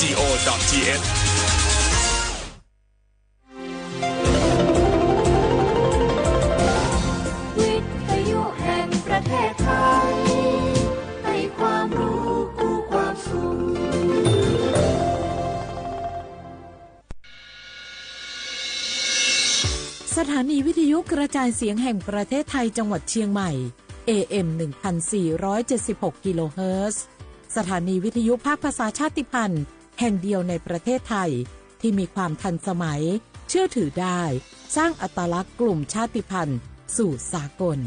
www.rti.co.th วิทยุแห่งประเทศไทยให้ความรู้คู่ความสุขสถานีวิทยุกระจายเสียงแห่งประเทศไทยจังหวัดเชียงใหม่ AM 1476 กิโลเฮิรตซ์สถานีวิทยุภาคภาษาชาติพันธุ์แห่งเดียวในประเทศไทยที่มีความทันสมัยเชื่อถือได้สร้างอัตลักษณ์กลุ่มชาติพันธุ์สู่สากล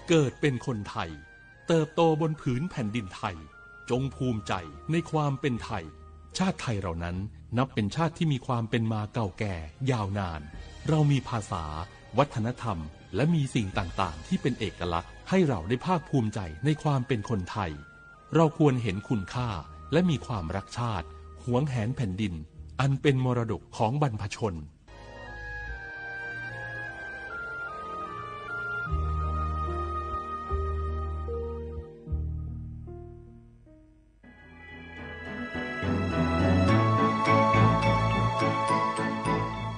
เกิดเป็นคนไทยเติบโตบนผืนแผ่นดินไทยจงภูมิใจในความเป็นไทยชาติไทยเรานั้นนับเป็นชาติที่มีความเป็นมาเก่าแก่ยาวนานเรามีภาษาวัฒนธรรมและมีสิ่งต่างๆที่เป็นเอกลักษณ์ให้เราได้ภาคภูมิใจในความเป็นคนไทยเราควรเห็นคุณค่าและมีความรักชาติหวงแหนแผ่นดินอันเป็นมรดกของบรรพชน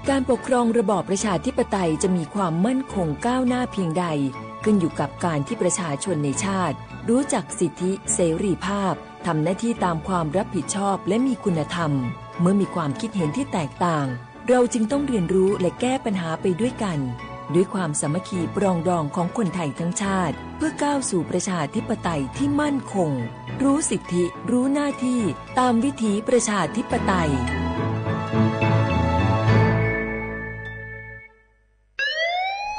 การปกครองระบอบประชาธิปไตยจะมีความมั่นคงก้าวหน้าเพียงใดขึ้นอยู่กับการที่ประชาชนในชาติรู้จักสิทธิเสรีภาพทำหน้าที่ตามความรับผิดชอบและมีคุณธรรมเมื่อมีความคิดเห็นที่แตกต่างเราจึงต้องเรียนรู้และแก้ปัญหาไปด้วยกันด้วยความสามัคคีปรองดองของคนไทยทั้งชาติเพื่อก้าวสู่ประชาธิปไตยที่มั่นคงรู้สิทธิรู้หน้าที่ตามวิถีประชาธิปไตย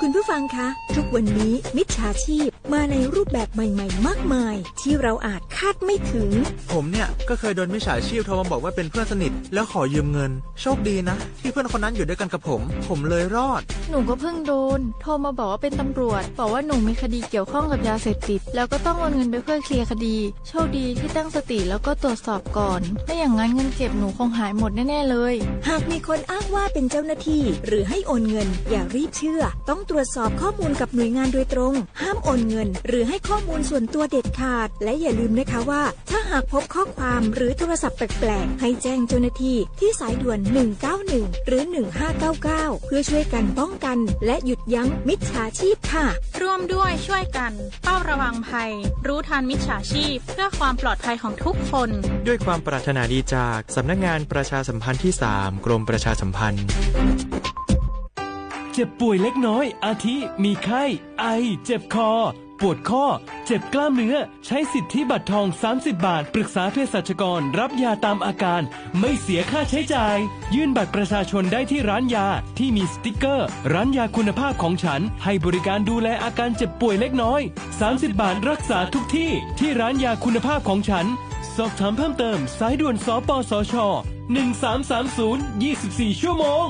คุณผู้ฟังคะทุกวันนี้มิจฉาชีพมาในรูปแบบใหม่ๆมากมายที่เราอาจคาดไม่ถึงผมเนี่ยก็เคยโดนมิจฉาชีพโทรมาบอกว่าเป็นเพื่อนสนิทแล้วขอยืมเงินโชคดีนะที่เพื่อนคนนั้นอยู่ด้วยกันกับผมเลยรอดหนูก็เพิ่งโดนโทรมาบอกว่าเป็นตำรวจบอกว่าหนูมีคดีเกี่ยวข้องกับยาเสพติดแล้วก็ต้องโอนเงินไปเพื่อเคลียร์คดีโชคดีที่ตั้งสติแล้วก็ตรวจสอบก่อนไม่อย่างนั้นเงินเก็บหนูคงหายหมดแน่ๆเลยหากมีคนอ้างว่าเป็นเจ้าหน้าที่หรือให้โอนเงินอย่ารีบเชื่อต้องตรวจสอบข้อมูลกับหน่วยงานโดยตรงห้ามโอนเงินหรือให้ข้อมูลส่วนตัวเด็ดขาดและอย่าลืมนะคะว่าถ้าหากพบข้อความหรือโทรศัพท์แปลกๆให้แจ้งเจ้าหน้าที่ที่สายด่วน191หรือ1599เพื่อช่วยกันป้องกันและหยุดยั้งมิจฉาชีพค่ะร่วมด้วยช่วยกันเฝ้าระวังภัยรู้ทันมิจฉาชีพเพื่อความปลอดภัยของทุกคนด้วยความปรารถนาดีจากสำนักงานประชาสัมพันธ์ที่3กรมประชาสัมพันธ์เจ็บป่วยเล็กน้อยอาทิมีไข้ไอเจ็บคอปวดข้อเจ็บกล้ามเนื้อใช้สิทธิบัตรทอง30 บาทปรึกษาเภสัชกรรับยาตามอาการไม่เสียค่าใช้จ่ายยื่นบัตรประชาชนได้ที่ร้านยาที่มีสติ๊กเกอร์ร้านยาคุณภาพของฉันให้บริการดูแลอาการเจ็บป่วยเล็กน้อย30 บาทรักษาทุกที่ที่ร้านยาคุณภาพของฉันสอบถามเพิ่มเติมสายด่วนสปสช1330 24 ชั่วโมง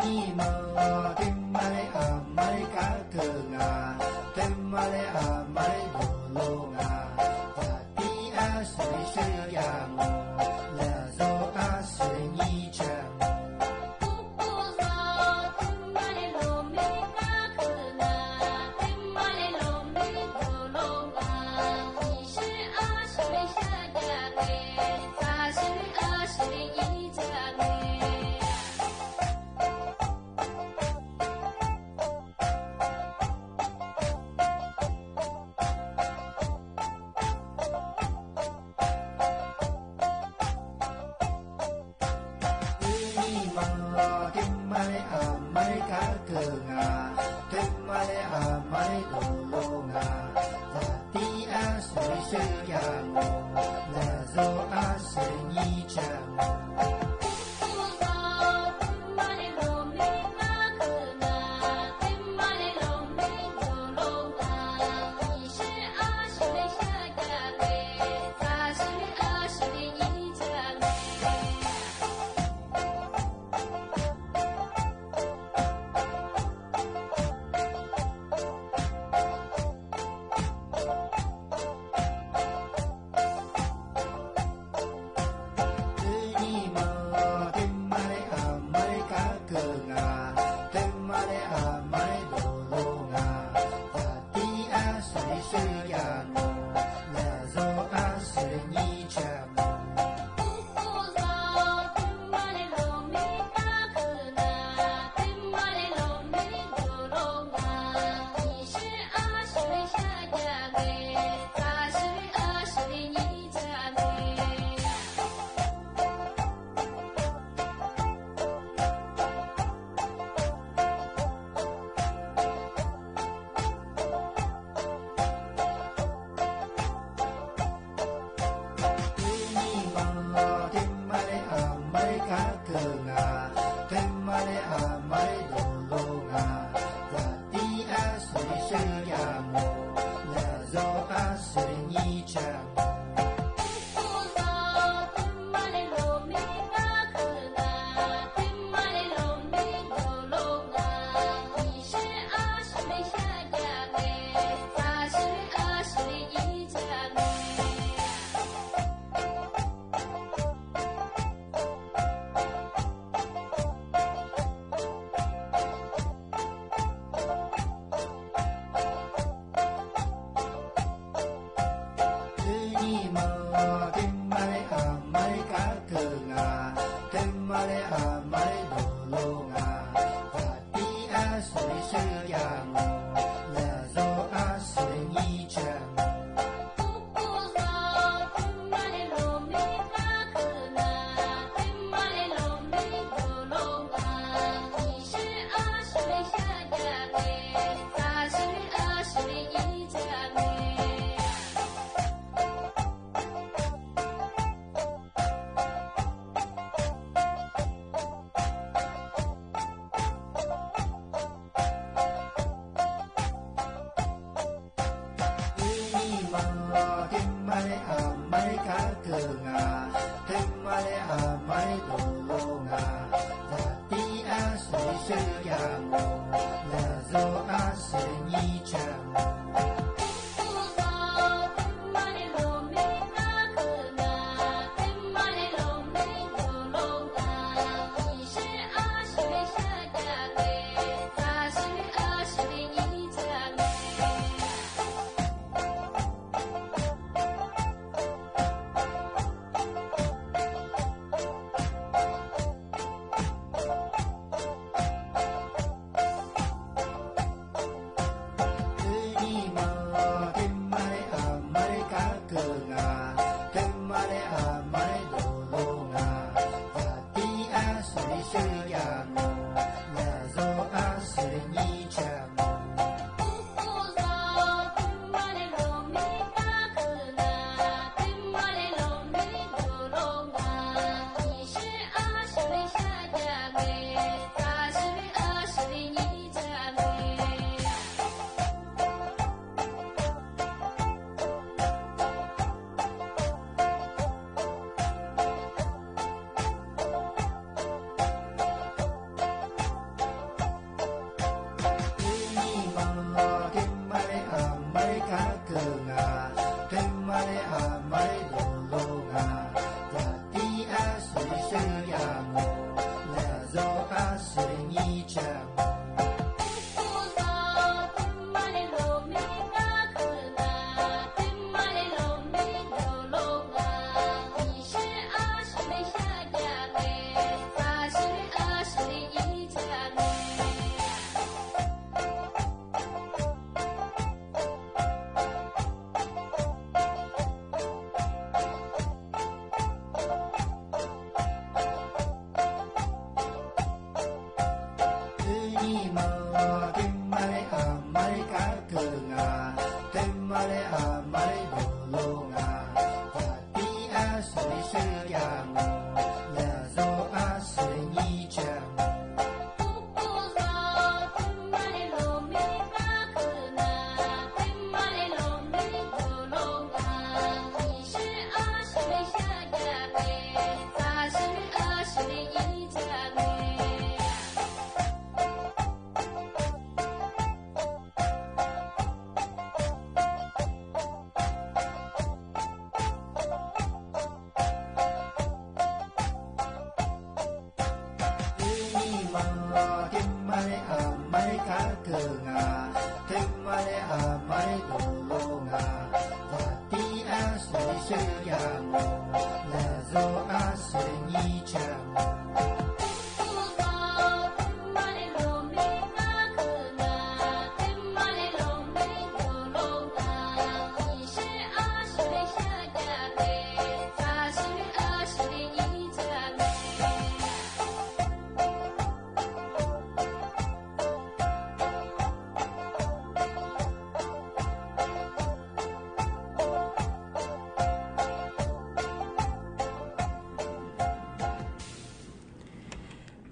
你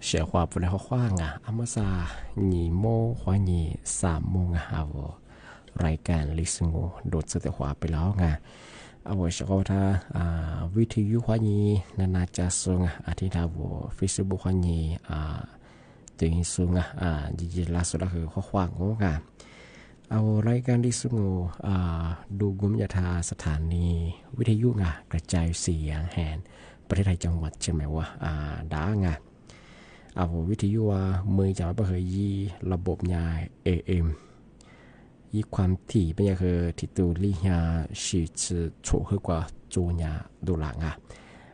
เสียความฝุ่นเขาคว้างอ่ะอเมซาหนีโมควาหนี3 โมงอ่ะเอารายการลิสงโดดเสียขวาไปแล้วไงเอาไว้เฉพาะถ้าวิทยุควาหนีนานาจะส่งอาทิตย์ดาวเฟซบุ๊กควาหนีตัวนี้ส่งยิล่าสุดก็คือข้อความงงเอารายการลิสงดูกุมยาธาสถานีวิทยุกระจายเสียงแห่งประเทศไทยจังหวัดใช่ไหมวะด่างเอาวิทยุมือจากประเทศยี่ระบบยา AM ยี่ความถี่เป็นยังคือที่ตัวลิยาสิจะโชว์ขึ้นกว่าจูญาดูหลัง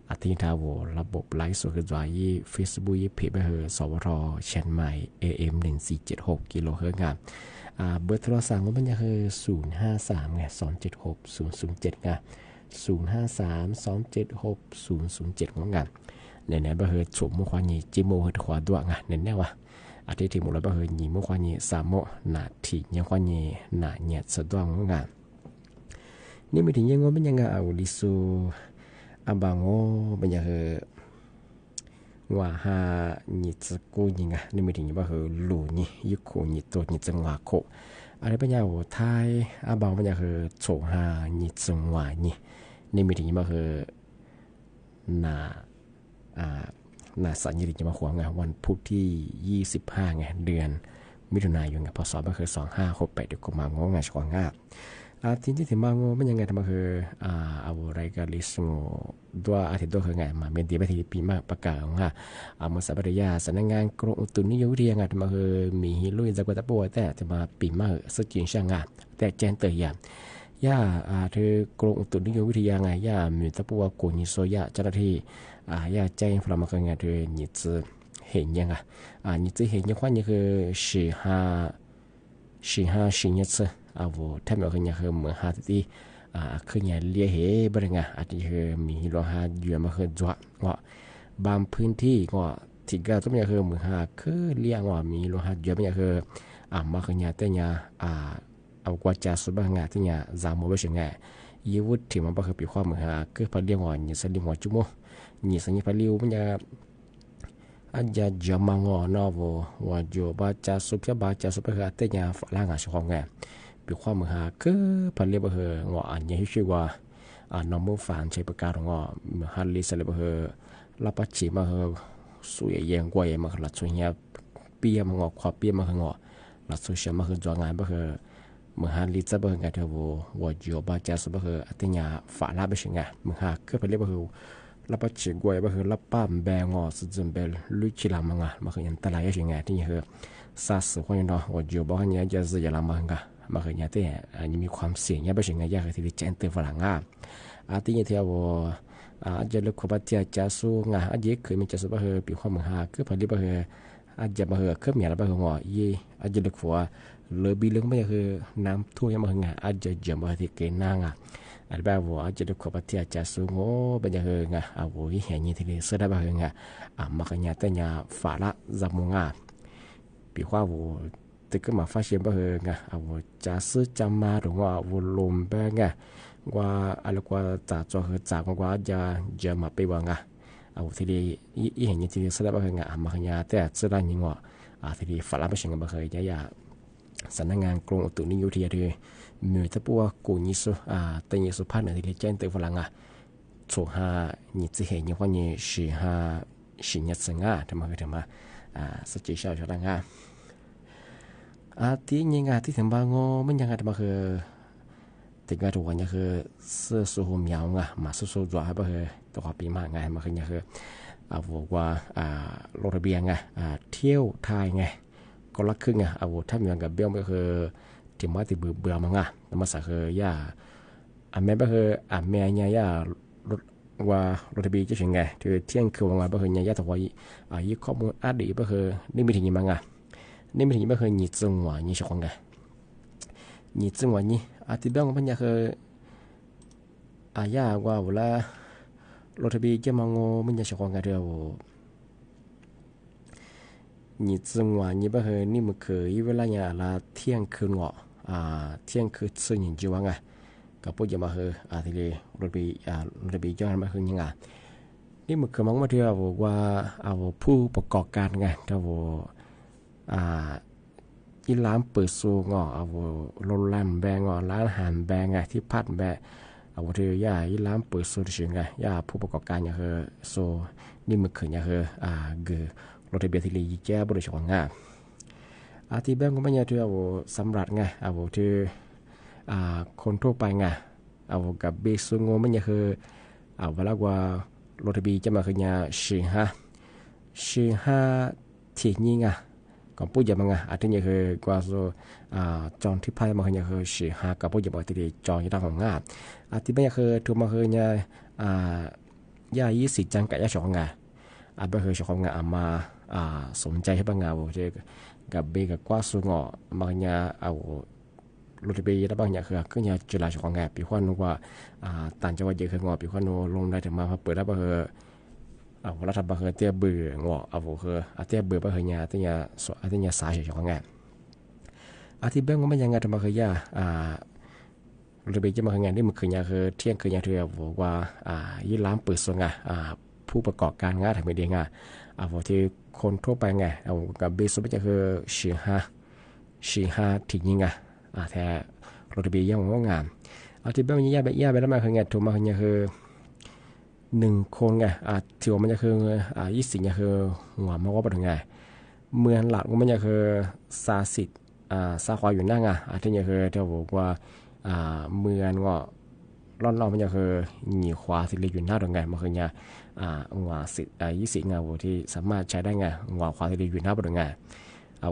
อาทิตย์ดาวระบบไลฟ์สดคือว่ายี่ Facebook ยี่เพจไปเหอสวทเชียงใหม่ AM 1476กิโลเฮิรตซ์เบอร์โทรศัพท์มันเป็นยังคือ053ไง276 007ไง053 276 007ของงานในบะเฮอฉุมมุควานีจิโมเฮอขวาดวงในแน่วะอาทิตย์ที่มุลบะเฮอหนีมุควานี3 โมหนาที่ยังควานีหนาเนียดสะดวงงานนี่ไม่ถึงยังงเป็นยังไงเอาลิซูอาบางโงเป็นยังเฮอว่าหาหนีสกูยิงนี่ไม่ถึงบะเฮอหลูนี่ยุโคหนีตัวหนีจังหวะโคอะไรเป็นยังไทยอาบางเป็นยังเฮอโฉหาหนีจังหวะนี่ไม่ถึงบะเฮอนาสัญญาจะมาขวางวันพุธที่25ไงเดือนมิถุนายนพศก็คือ2568เดี๋ยวก็มางงขวางทีนี้ถึงมางมันยังไงทำมาคือเอารายการลิสงด้วยอาทิตย์ด้วยคือไงมาเมนดีไปทีปีมากประกาศเมื่อสัปดาห์สำนักงานกรมอุตุนิยมวิทยาทำมาคือมีฮิลุยจากวัตถุแต่จะมาปีมากสุดจริงช่างแต่แจ้งเตือนย่าเธอกรมอุตุนิยมวิทยาไงย่ามีตะปูกุญโซยาเจ้าหน้าที่ย่าแจ้งพลังมาคือไงเธอหนีจะเห็นยังหนีจะเห็นยังว่านี่คือ15次ถ้าแบบนี้คือเหมือนหาที่คือเนี่ยเลี้ยเหบริงอาจจะคือมีโลหะอยู่มาคือจั่วบางพื้นที่ก็ ที่ก็ต้องอย่างคือมือหาคือเลี้ยงว่ามีโลหะเยอะไม่อย่างคือมาขยะแต่เนี่ยเอากว่าจะสุบงาที่เนี่ยจามไม่ใช่ไงยี่วุฒิที่มันบ่คือปีความมือหาคือพอเลี้ยงว่านี่สลิงว่าจุโมนี่สัญญาพอเลี้ยวมันจะอาจจะจำมังอนอวว่าอยู่บ้านจะสุบจะบ้านจะสุบคือแต่เนี่ยฝรั่งอ่ะชอบไงปีความมือหาคือพอเลี้ยงบ่คือว่าอันนี้ชื่อว่าน้องมือฝานใช้ประกาศว่าฮันลิสเลยบ่คือรับปัจฉิมาคือสวยเยี่ยงกว่ามาคือหลักส่วนเนี่ยเปียมันงอความเปียมันคืองอหลักส่วนเชื่อมาคือจวงงานบ่คือมือฮันลิจะบ่คือไงเท่าว่าอยู่บ้านจะสุบคือแต่เนี่ยฝาลาบ่ใช่ไงมือหาคือพอเลี้ยงบ่คือรับปัจฉิกว่าบ่คือรับป้ามแบงอสุดจนเบลลุชิลามังอ่ะมาคือยันตลายใช่ไงที่นี่คือซาสุคนเนาะว่าอยู่บ้านเนี่ยจะสิยาลามังกะมาคือเนี่ยแต่อันนี้มีความเสี่ยงเนี่ยบ่ใช่ไงยากที่จะเจนเตอฝรั่งอ่ะที่นี่ที่ว่าอาจจะเลือกความที่จะสู้งาอาจจะเคยมีจะสู้บ่คือปีความมือหาคือพอดีบ่คืออาจจะบ่คือคือมีอะไรบ่คืองอยี่อาจจะเลือกว่าเลบีเรื่องไม่คือน้ำท่วมมาคืองาอาจจะจำบ่ที่เกณฑ์นางอ่ะอันแบบว่าอาจจะเลือกความที่จะสู้งอบ่จะคืองาเอาไว้เห็นนี่ที่สุดได้บ่คืองามาคืเนี่ยแต่เนี่ยฝาละจำงาปีความว่าตึกมาฟ้าเชียนบ่คืองาเอาจะซื้อจำมาหรือว่าวุลมแบงอ่ะว่าอะไรกว่าจ่าจอคือจ่ากว่าจะมาไปวางอ่ะเอาทีนี้อีเห็นอย่างทีนี้แสดงว่าคืองามาขยะแต่แสดงยังว่าทีนี้ฝรั่งไม่ใช่งาบ่เคยจะอย่าสำนักงานกรมอุตุนิยมวิทยาด้วยมีแต่พวกกูนิสุแต่ยิสุพรรณที่เจนตัวฝรั่งอ่ะช่วงนี่จะเห็นอย่างว่านี่สิญญาสังอ่ะทำไมสัจจิชาวฝรั่งอ่ะที่ยิงที่ถึงบางงมันยังไงทำไมคือแต่ก็ทุกวันนี้คือสู้หุ่มยาวไงมาสู้ๆจ่ายไปคือตัวปีมากไงมาคือเนี่ยคือบอกว่าลงทะเบียนไงเที่ยวไทยไงก็ลักครึ่งไงถ้ามีกับเบี้ยก็คือที่มาที่เบื่อมั้งไงแต่มาสักคือย่าแม่ก็คือแม่เนี่ยย่าว่าลงทะเบียนจะถึงไงที่เที่ยงคืนวันก็คือเนี่ยย่าถวายยี่ข้อมูลอดีตก็คือนี่ไม่ถึงยังมั้งไงนี่ไม่ถึงก็คือยี่จังหวะยี่ช่องไงยี่จังหวะยี่ที่เบื้องมันจะคือย่าว่าเวลารถทะเบียนจะมองมันจะช่องกันเดียวนี่จังหวะนี่บ่คือนี่มันคือเวลาเนี่ยละเที่ยงคืนเงาะเที่ยงคืนซึ่งอย่างจีวังกับพวกจะมาคือทีเดียวรถทะเบียนย้อนมาคือยังไงนี่มันคือมองมาที่ว่าผู้ประกอบการไงถ้าอีร้านเปิดซูงโรงแรมแบงร้านอาหารแบงที่พัดแบที่ย่าอีร้านเปิดซูที่ไงย่าผู้ประกอบการอย่างคือโซนี่มันคืออย่างคือเกือรถทะเบียนที่ลีแจ้บริษัทงาที่แบงก็ไม่ใช่ที่สำหรับไงที่คนทั่วไปไงกับเบซูงไม่ใช่คือเวลาว่ารถทะเบียนจะมาคือเนี่ยชื่อที่นี่ไงก็พูดอย่างไงที่นี่คือกว่าจองที่พักมาคือเนี่ยคือชื่อกับพูดอย่างที่จองที่ตั้งของที่ไม่ใช่คือถูกมาคือเนี่ยย่ายี่สิจังกับย่าสองไงบ่เคยชอบงานมาสนใจให้บางงานที่กับเบกับกว่าสูงบางอย่างรถเบย์แล้วบางอย่างคือก็เนี่ยจุฬาชอบงานปีขั้นว่าต่างจังหวัดเยอะคืองอปีขั้นลงได้ถึงมาเปิดแล้วบางคือรัฐบาลเตี้ยเบื่องอคือเตี้ยเบื่อบางคือเนี่ยที่เนี่ยสายชอบงานที่เบื้องก็ไม่ยังไงถึงมาคือยรถเบย์จะมาคืองานที่มันคือเนี่ยคือเที่ยงคือเนี่ยที่บอกว่ายี่ล้านเปิดส่วนงานผู้ประกอบการงานทำไม่ดีงานที่คนทั่วไปไงกับเบสไม่ใช่คือชีฮาทิ้งยิงแท้รถทะเบียนยังว่างานที่แบบนี้ย่าไปแล้วมาคือไงถูกมาคือไงคือ1คนไงที่ว่ามันจะคือ20เนี่ยคือหัวมันว่าเป็นไงเมืองหลักมันจะคือซาสิตซาควาอยู่หน้างที่เนี่ยคือที่บอกว่าเมืองก็ร้อนมันจะคือหนีควาที่เลยอยู่หน้าตรงไงมันคือเนี่ยหัว20งานที่สามารถใช้ได้ไงหัวควาที่เลยอยู่หน้าตรงไง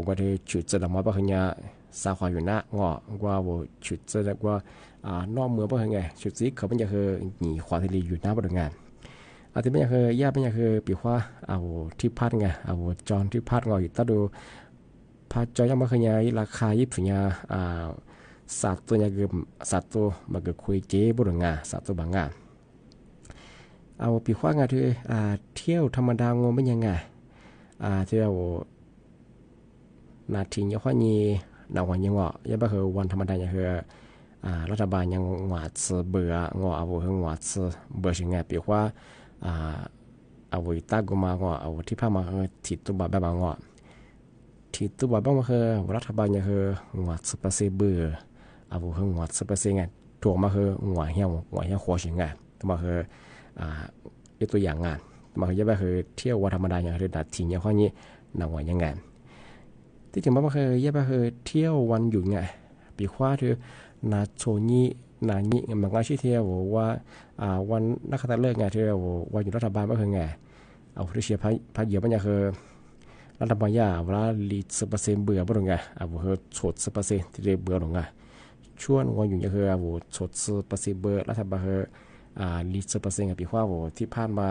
ก็ที่จุดจะดำมาเป็นเนี่ยซาควาอยู่หน้างว่าจุดจะเรียกว่านอกเมืองเป็นไงจุดสีเขาเป็นจะคือหนีควาที่เลยอยู่หน้าตรงไงที่เป็นจะคือย่าเป็นจะคือปีว่าที่พัดไงจอนที่พัดอยู่ตั้งดูพัดจอยยังไม่เคยเนี่ยราคา20เนี่ยสัตว์ตัวเนี่ยคือสัตว์ตัวมันก็คุยเจ๊บุรุษงาสัตว์ตัวบางงาปีขว้างาที่เที่ยวธรรมดางงไม่ยังไง ที่เรานาทีนี้ข้อนี้นวันยังว่ายังไม่คือวันธรรมดายังคือรัฐบาลยังหวาดเบื่องอเอาไว้หวาดเบื่อสิ่งไงปีว่าเอาไว้ตากมางอเอาที่พามาติดตัวแบบบางงอที่ตัวแบบบางคือรัฐบาลยังคือหวาดเบื่อเอาไว้หวาดไงถูกมาคือหวาดเหี้ยหัวสิ่งไงตัวมาคือยกตัวอย่างงานมาคือยังไม่คือเที่ยววันธรรมดาอย่างคือนาทีนี้ข้อนี้นวันยังไงที่จริงมันคือยังไม่คือเที่ยววันหยุดไงปีว่าคือนาโชนี้นานี้มันก็ชื่อเที่ยวว่าวันนักขัตฤกษ์ไงที่วันอยู่รัฐบาลก็คือไงเอาที่เชียร์พักเยอะมันจะคือรัฐบาลย่าเวลาลี10%เบื่อบ่ตรงไงเอาคือโฉด10%ที่เรียกเบื่อตรงไงช่วงวันอยู่จะคือเอาโฉด10%เบื่อรัฐบาลคือลี10%กับปีว่าที่ผ่านมา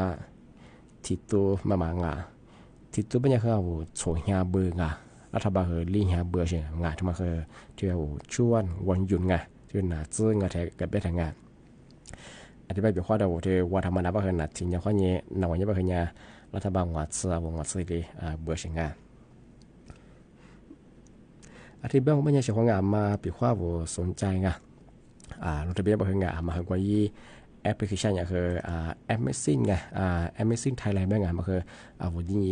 ทิศตัวมางาทิศตัวมันจะคือเอาโฉดหาเบื่อไงรัฐบาลคือลีหาเบื่อใช่ไหมที่มาคือที่ว่าช่วงวันหยุดไงที่น่าซื้อไงแทนกับเบ็ดงานอธิบายแบบข้อเดียวที่ว่าธรรมดาก็คือนาทีนี้ข้อนี้นวันนี้ก็คือเนี่ยรัฐบาลวัดซื้อเลยเบื่อใช่ไหมอธิบายว่าไม่ใช่เฉพาะงานมาปีว่าสนใจไงลงทะเบียนก็คืองานมาคือกว่ายี่แอปพลิเคชันอย่างคือAmazing ไงAmazing Thailand แม่งานมาคือวันนี้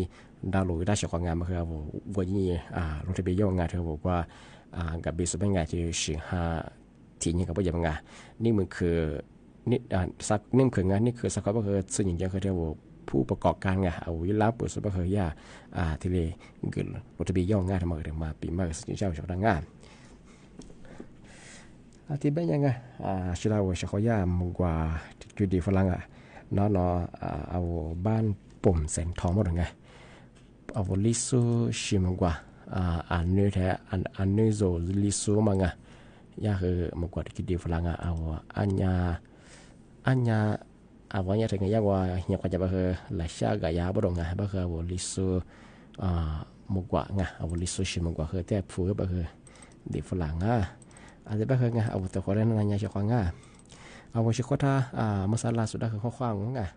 ดาวน์โหลดได้เฉพาะงานมาคือวันนี้ลงทะเบียนย่องานเธอบอกว่ากับบิสเป็นงานที่สิงหาทีนี้กับว่าอย่างงานนี่มันคือนี่สักนี่คืองานนี่คือสักก็คือส่วนใหญ่คือเรียกว่าผู้ประกอบการไงเอาวิลาปุสุก็คือยาที่เลยเกิดลงทะเบียนย่องานทำมาเดี๋ยวมาปีมาสิ่งเจ้าเฉพาะงานที่เป็นยังไงชิลาวเฉพาะยามกว่าจุดดีฝรั่งเนาะเอาบ้านปุ่มแสงทองหมดเลยไงเอาลิซูชิมกว่าอันนี้แท้อันนี้โซลิซูมังยาคือมากกว่าจุดดีฝรั่งเอาอันยาวันนี้ถึงยากว่าเหี่ยวกว่าจะคือหลายชาติกับยาบ่ดงไงบ่คือเอาลิซูมากกว่าไงเอาลิซูชิมกว่าคือแต่ผู้ก็คือดีฝรั่งada bah ngah awu to koren nanya si kwanga awu si kota masalah sudah ke kwang ngah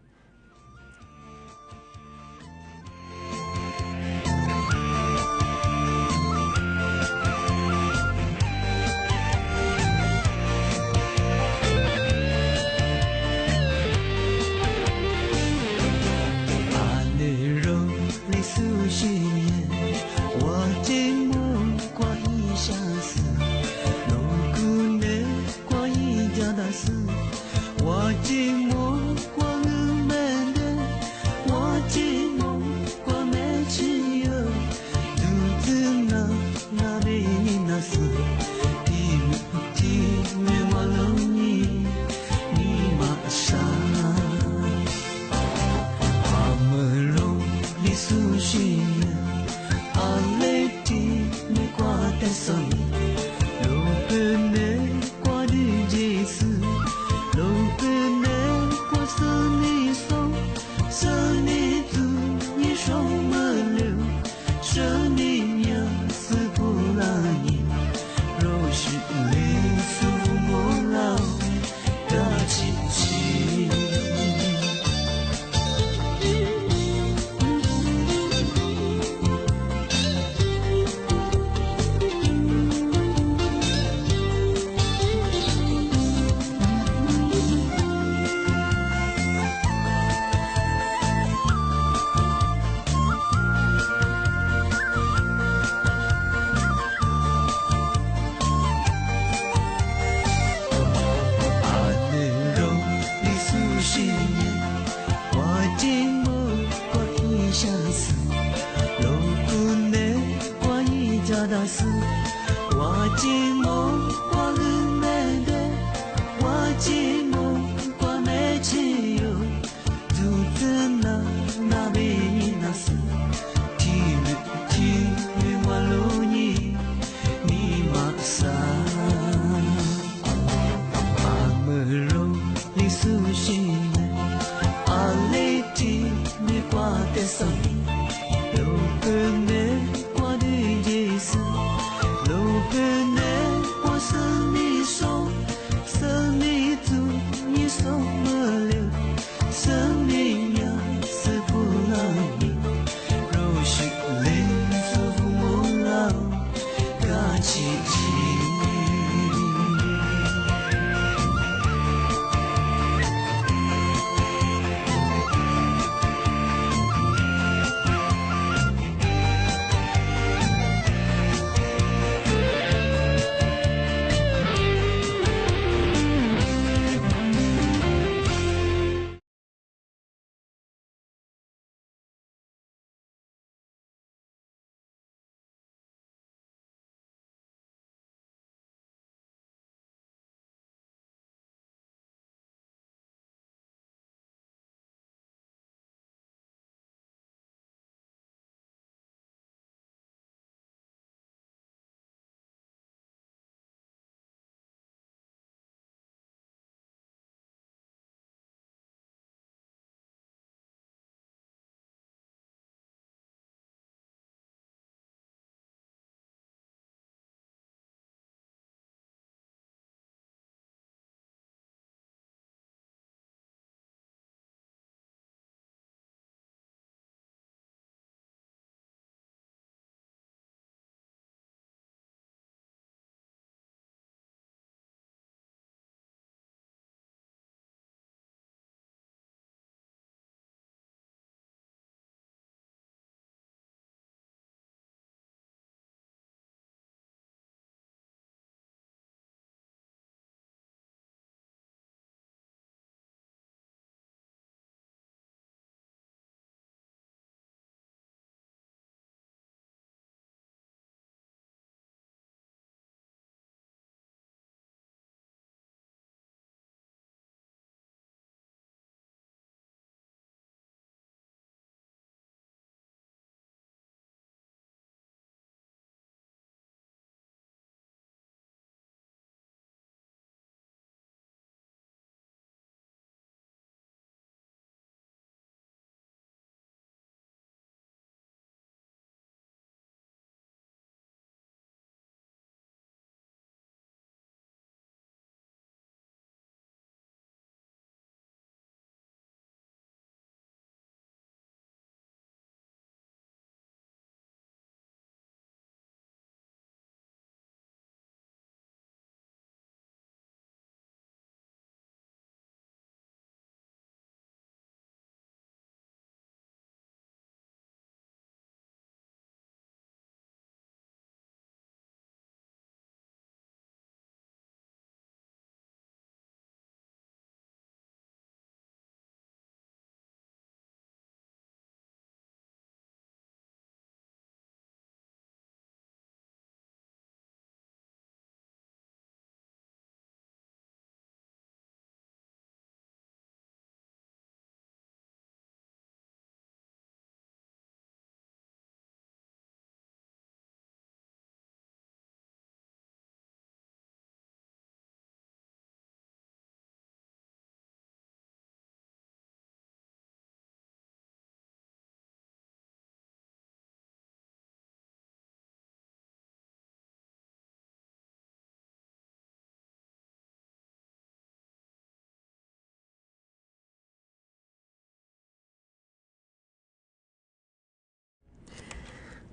生命中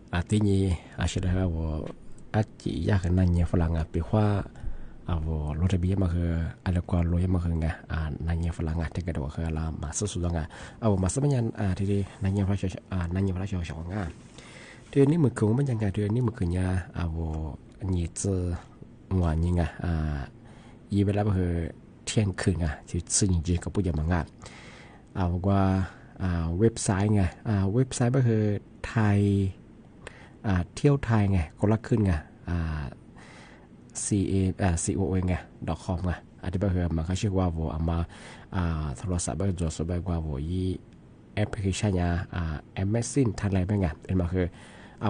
artinya asyik wo aci ya kan nanya Falanga pihwa avo lo tabia mah ada kwa lo ya mah nga nanya Falanga tega do kala masa sudah nga avo masa banyak di nanya Falanga nga dia ni mukung banyak nga dia ni mukunya avo ni zi ngwa ni nga yi bela bah tian ke nga ji ci ni ji ka bu ya nga avo kwaเว็บไซต์ไงเว็บไซต์ก็คือไทยเที่ยวไทยไงคนละขึ้นไงCO ไง .com ไงอันนี้ก็คือมันก็ชื่อว่าว่ามาโทรศัพท์ก็จะสบายกว่าว่าอีแอปพลิเคชันเนี่ยAmazon ทันไรบ้างไงเป็นมาคือ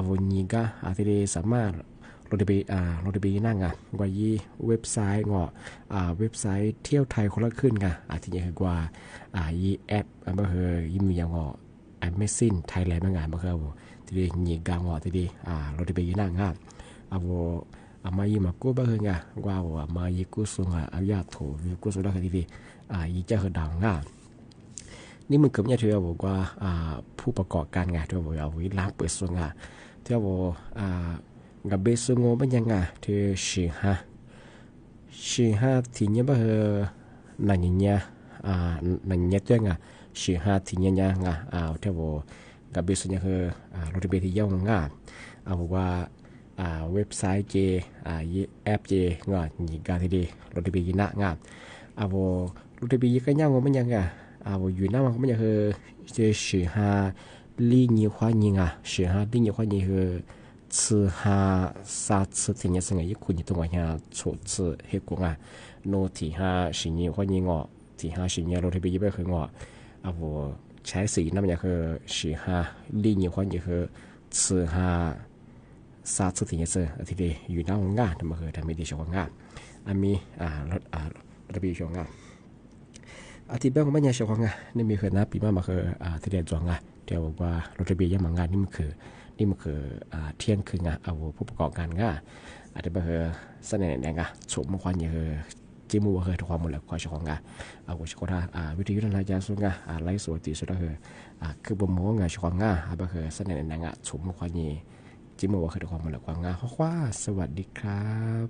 วันนี้ก็ที่ได้สามารถเราได้ไปนั่งไงว่าอีเว็บไซต์งเว็บไซต์เที่ยวไทยคนละขึ้นไงที่นี่คือกว่าอีแอปมันคืออีมีอย่างAmazon ไทยไรบ้างไงมันคือที่ได้ยิงกางที่ได้เราได้ไปนั่งไงมายีมากู้บ้างไงว่ามายีกู้ส่งอายาถูกู้ส่งได้ที่ดียีจะคือดังง่ะนี่มันเกือบเนี่ยที่เราบอกว่าผู้ประกอบการไงที่เราบอกเอาไว้รับเปิดส่งอ่ะที่เราบอกกับเบสงโง่เป็นยังไงที่15ที่เนี่ยบ้างนั่นเนี่ยนั่นเนี่ยตัวไง15ที่เนี่ยไงที่เราบอกกับเบสเนี่ยคือเราจะไปที่ย่องง่ะเอาบอกว่าเว็บไซต์เจแอปเจงอหนีการที่ดีเราได้ไปยินนะงาเราได้ไปยินกันยังว่ามันยังไงอยู่นั่นมันก็มันยังคือจะสื่อหาลี่นี้ความยิงสื่อหาลี่นี้ความยิงคือสื่อหาซาสื่อที่เนี่ยสิ่งที่คุณจะต้องว่าเนี่ยชุดสื่อเหตุกงโน้ตที่หาสิ่งนี้ความยิงที่หาสิ่งนี้เราได้ไปยินไปคืองใช้สีนั่นมันยังคือสื่อหาลี่นี้ความยิงคือสื่อหาซาสุดที่เนี่ยที่ดีอยู่หน้าของงานทำมาคือทำไม่ดีชงงานมีระเบียบชงงานที่บ้านของบ้านยาชงงานนี่มีคือนะปีมาคือที่เดียนจงงานเดี๋ยวว่าระเบียบยังมางานนี่มันคือเที่ยงคืนงานผู้ประกอบการงานที่บ้านคือเสนอเนี่ยงานสมควรอย่างคือจิมูคือทุกความหมดเลยความชงงานชงท่าวิธียุทธนาการส่วนงานไล่ส่วนตีสุดคือบ่มงงานชงงานบ้านคือเสนอเนี่ยงานสมควรอย่างจิมว่าคือความมันหลักความงาข้อว่าสวัสดีครับ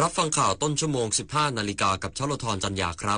รับฟังข่าวต้นชั่วโมง 15 นาฬิกากับชลธรจันยาครับ